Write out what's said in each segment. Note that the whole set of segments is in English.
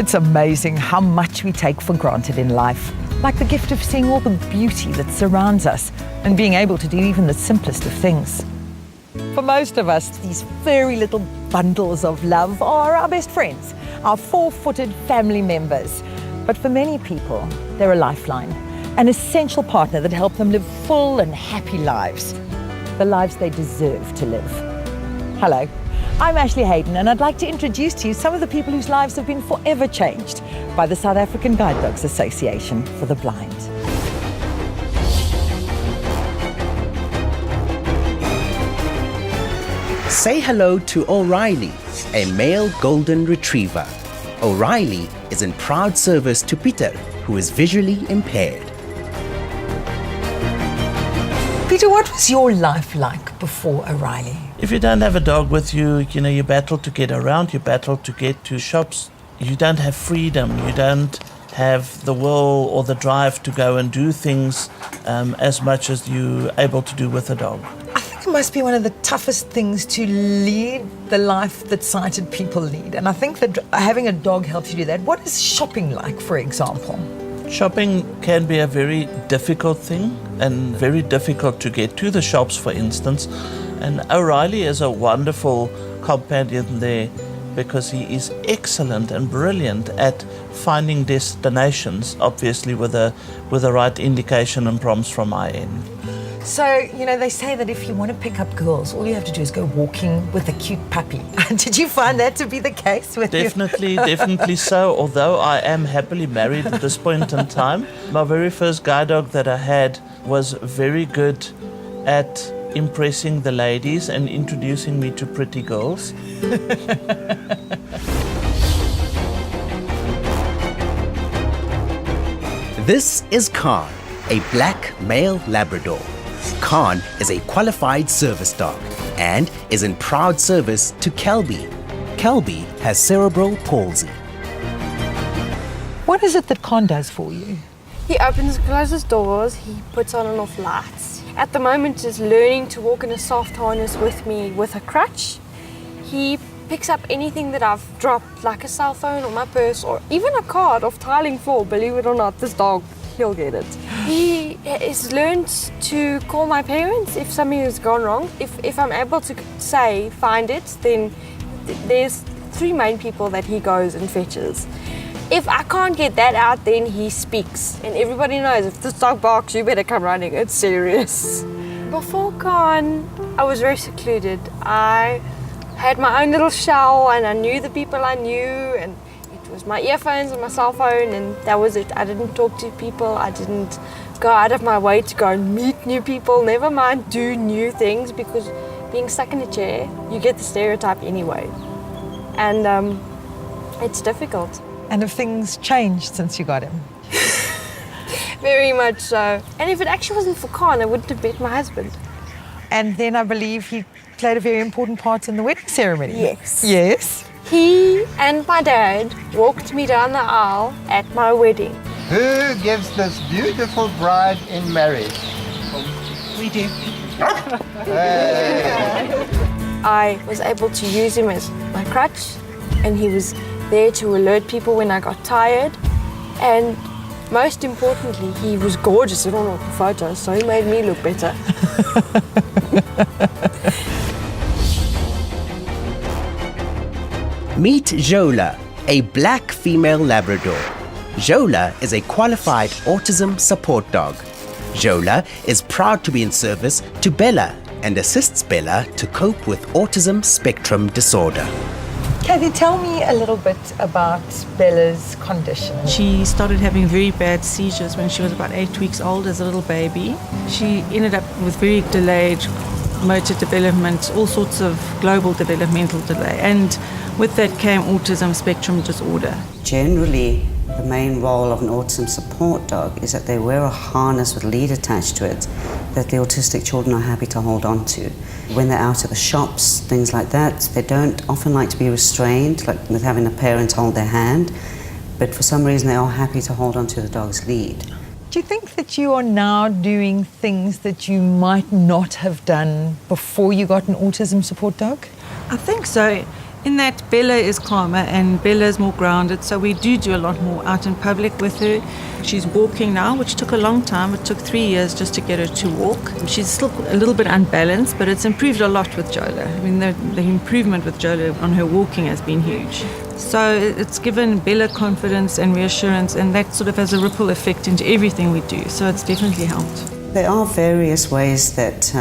It's amazing how much we take for granted in life, like the gift of seeing all the beauty that surrounds us and being able to do even the simplest of things. For most of us, these furry little bundles of love are our best friends, our four-footed family members. But for many people, they're a lifeline, an essential partner that helps them live full and happy lives, the lives they deserve to live. Hello, I'm Ashley Hayden, and I'd like to introduce to you some of the people whose lives have been forever changed by the South African Guide Dogs Association for the Blind. Say hello to O'Reilly, a male golden retriever. O'Reilly is in proud service to Peter, who is visually impaired. Peter, what was your life like before O'Reilly? If you don't have a dog with you, you battle to get around, you battle to get to shops. You don't have freedom, you don't have the will or the drive to go and do things as much as you're able to do with a dog. I think it must be one of the toughest things to lead the life that sighted people lead. And I think that having a dog helps you do that. What is shopping like, for example? Shopping can be a very difficult thing and very difficult to get to the shops, for instance. And O'Reilly is a wonderful companion there because he is excellent and brilliant at finding destinations, obviously with the right indication and prompts from my end. So, they say that if you want to pick up girls, all you have to do is go walking with a cute puppy. Did you find that to be the case with you? Definitely so, although I am happily married at this point in time. My very first guide dog that I had was very good at impressing the ladies and introducing me to pretty girls. This is Khan, a black male Labrador. Khan is a qualified service dog and is in proud service to Kelby. Kelby has cerebral palsy. What is it that Con does for you? He opens and closes doors, he puts on and off lights. At the moment, he's learning to walk in a soft harness with me with a crutch. He picks up anything that I've dropped, like a cell phone or my purse or even a card off tiling floor. Believe it or not, this dog, he'll get it. He has learned to call my parents if something has gone wrong. If I'm able to say, find it, then there's three main people that he goes and fetches. If I can't get that out, then he speaks. And everybody knows, if this dog barks, you better come running, it's serious. Before Khan, I was very secluded. I had my own little shell and I knew the people I knew, and it was my earphones and my cell phone, and that was it. I didn't talk to people, I didn't go out of my way to go and meet new people, never mind do new things, because being stuck in a chair, you get the stereotype anyway. And it's difficult. And have things changed since you got him? Very much so. And if it actually wasn't for Khan, I wouldn't have met my husband. And then I believe he played a very important part in the wedding ceremony. Yes. Yes? He and my dad walked me down the aisle at my wedding. Who gives this beautiful bride in marriage? We do. I was able to use him as my crutch, and he was there to alert people when I got tired. And most importantly, he was gorgeous in all of the photos, so he made me look better. Meet Jola, a black female Labrador. Jola is a qualified autism support dog. Jola is proud to be in service to Bella and assists Bella to cope with autism spectrum disorder. Kathy, tell me a little bit about Bella's condition. She started having very bad seizures when she was about 8 weeks old as a little baby. She ended up with very delayed motor development, all sorts of global developmental delay, and with that came autism spectrum disorder. Generally, the main role of an autism support dog is that they wear a harness with a lead attached to it that the autistic children are happy to hold on to. When they're out at the shops, things like that, they don't often like to be restrained, like with having a parent hold their hand, but for some reason they are happy to hold on to the dog's lead. Do you think that you are now doing things that you might not have done before you got an autism support dog? I think so. In that Bella is calmer and Bella is more grounded, so we do a lot more out in public with her. She's walking now, which took a long time. It took 3 years just to get her to walk. She's still a little bit unbalanced, but it's improved a lot with Jola. I mean, the improvement with Jola on her walking has been huge. So it's given Bella confidence and reassurance, and that sort of has a ripple effect into everything we do. So it's definitely helped. There are various ways that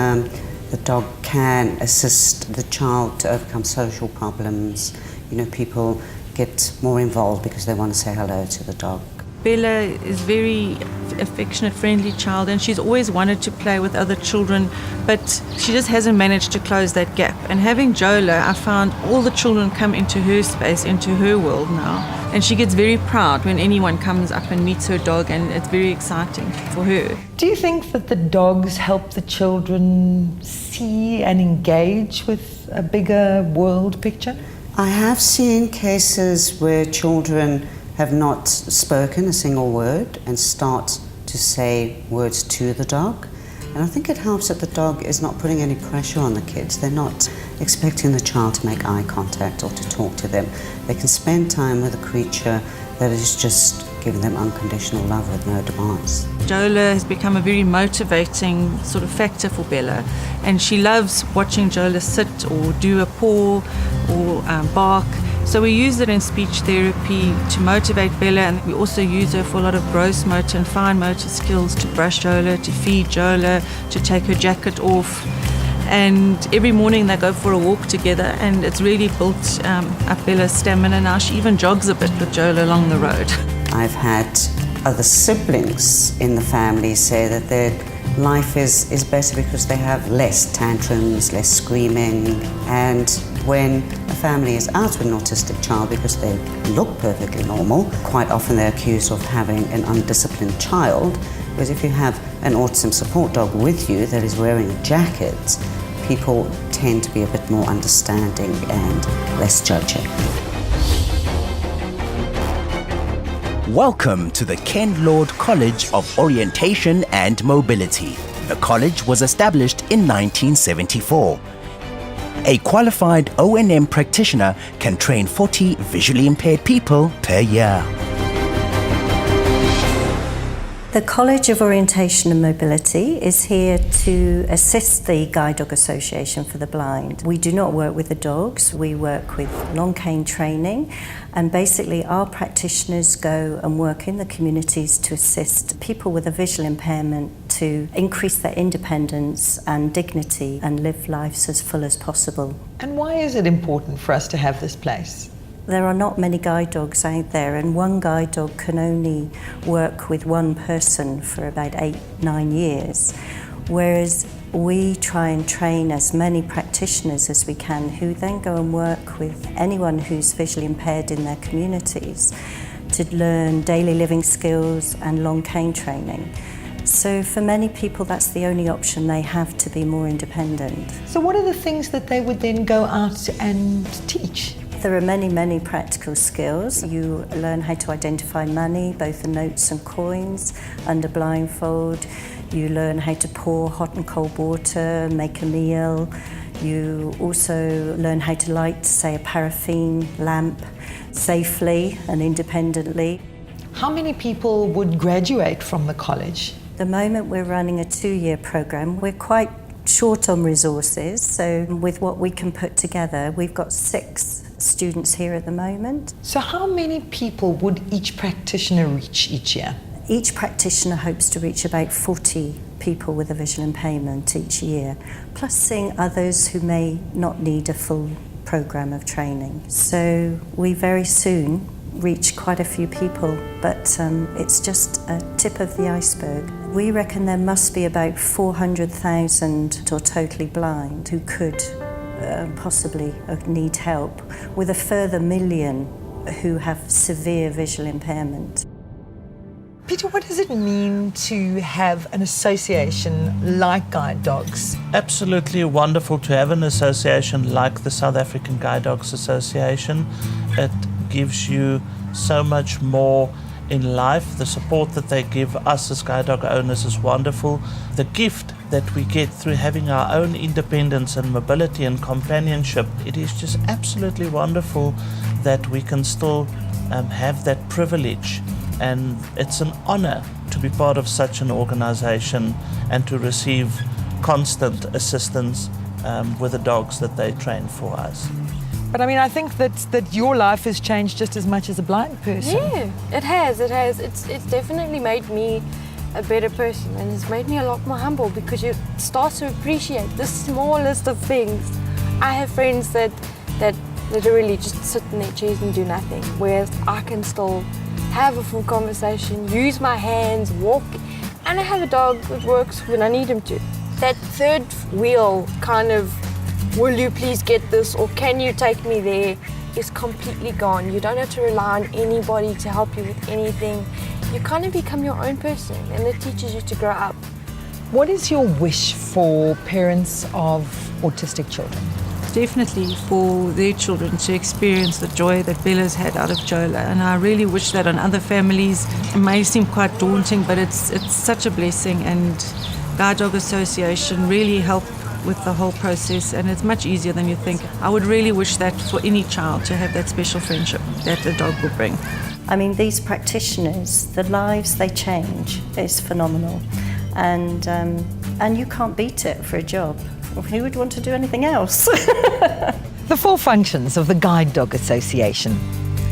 the dog can assist the child to overcome social problems. You know, people get more involved because they want to say hello to the dog. Bella is very affectionate, friendly child, and she's always wanted to play with other children, but she just hasn't managed to close that gap. And having Jola, I found all the children come into her space, into her world now, and she gets very proud when anyone comes up and meets her dog, and it's very exciting for her. Do you think that the dogs help the children see and engage with a bigger world picture? I have seen cases where children have not spoken a single word and start to say words to the dog. And I think it helps that the dog is not putting any pressure on the kids. They're not expecting the child to make eye contact or to talk to them. They can spend time with a creature that is just giving them unconditional love with no demands. Jola has become a very motivating sort of factor for Bella, and she loves watching Jola sit or do a paw or bark. So we use it in speech therapy to motivate Bella, and we also use her for a lot of gross motor and fine motor skills, to brush Jola, to feed Jola, to take her jacket off. And every morning they go for a walk together, and it's really built up Bella's stamina now. She even jogs a bit with Jola along the road. I've had other siblings in the family say that their life is better because they have less tantrums, less screaming, and when a family is out with an autistic child because they look perfectly normal, quite often they're accused of having an undisciplined child, because if you have an autism support dog with you that is wearing a jacket, people tend to be a bit more understanding and less judging. Welcome to the Ken Lord College of Orientation and Mobility. The college was established in 1974. A qualified O&M practitioner can train 40 visually impaired people per year. The College of Orientation and Mobility is here to assist the Guide Dog Association for the Blind. We do not work with the dogs, we work with long cane training, and basically our practitioners go and work in the communities to assist people with a visual impairment to increase their independence and dignity and live lives as full as possible. And why is it important for us to have this place? There are not many guide dogs out there, and one guide dog can only work with one person for about 8-9 years, whereas we try and train as many practitioners as we can who then go and work with anyone who's visually impaired in their communities to learn daily living skills and long cane training. So for many people that's the only option they have to be more independent. So what are the things that they would then go out and teach? There are many, many practical skills. You learn how to identify money, both the notes and coins, under blindfold. You learn how to pour hot and cold water, make a meal. You also learn how to light, say, a paraffin lamp safely and independently. How many people would graduate from the college? At the moment we're running a 2-year program. We're quite short on resources, so with what we can put together, we've got 6 students here at the moment. So how many people would each practitioner reach each year? Each practitioner hopes to reach about 40 people with a visual impairment each year, plus seeing others who may not need a full program of training. So we very soon reach quite a few people, but it's just a tip of the iceberg. We reckon there must be about 400,000 or totally blind who could possibly need help, with a further 1 million who have severe visual impairment. Peter, what does it mean to have an association like Guide Dogs? Absolutely wonderful to have an association like the South African Guide Dogs Association. It gives you so much more in life. The support that they give us as guide dog owners is wonderful. The gift that we get through having our own independence and mobility and companionship, it is just absolutely wonderful that we can still have that privilege, and it's an honor to be part of such an organization and to receive constant assistance with the dogs that they train for us. But I mean, I think that your life has changed just as much as a blind person. Yeah, it has. It's definitely made me a better person, and it's made me a lot more humble because you start to appreciate the smallest of things. I have friends that literally just sit in their chairs and do nothing, whereas I can still have a full conversation, use my hands, walk, and I have a dog that works when I need him to. That third wheel kind of, will you please get this, or can you take me there, is completely gone. You don't have to rely on anybody to help you with anything. You kind of become your own person, and it teaches you to grow up. What is your wish for parents of autistic children? Definitely for their children to experience the joy that Bella's had out of Jola, and I really wish that on other families. It may seem quite daunting, but it's such a blessing, and Guide Dog Association really help with the whole process, and it's much easier than you think. I would really wish that for any child to have that special friendship that the dog will bring. I mean, these practitioners, the lives they change is phenomenal, and you can't beat it for a job. Well, who would want to do anything else? The four functions of the Guide Dog Association: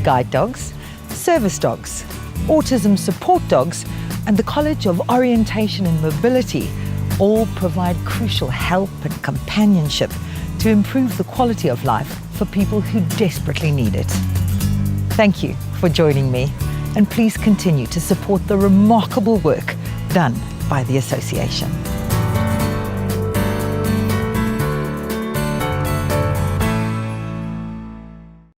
guide dogs, service dogs, autism support dogs, and the College of Orientation and Mobility all provide crucial help and companionship to improve the quality of life for people who desperately need it. Thank you for joining me, and please continue to support the remarkable work done by the association.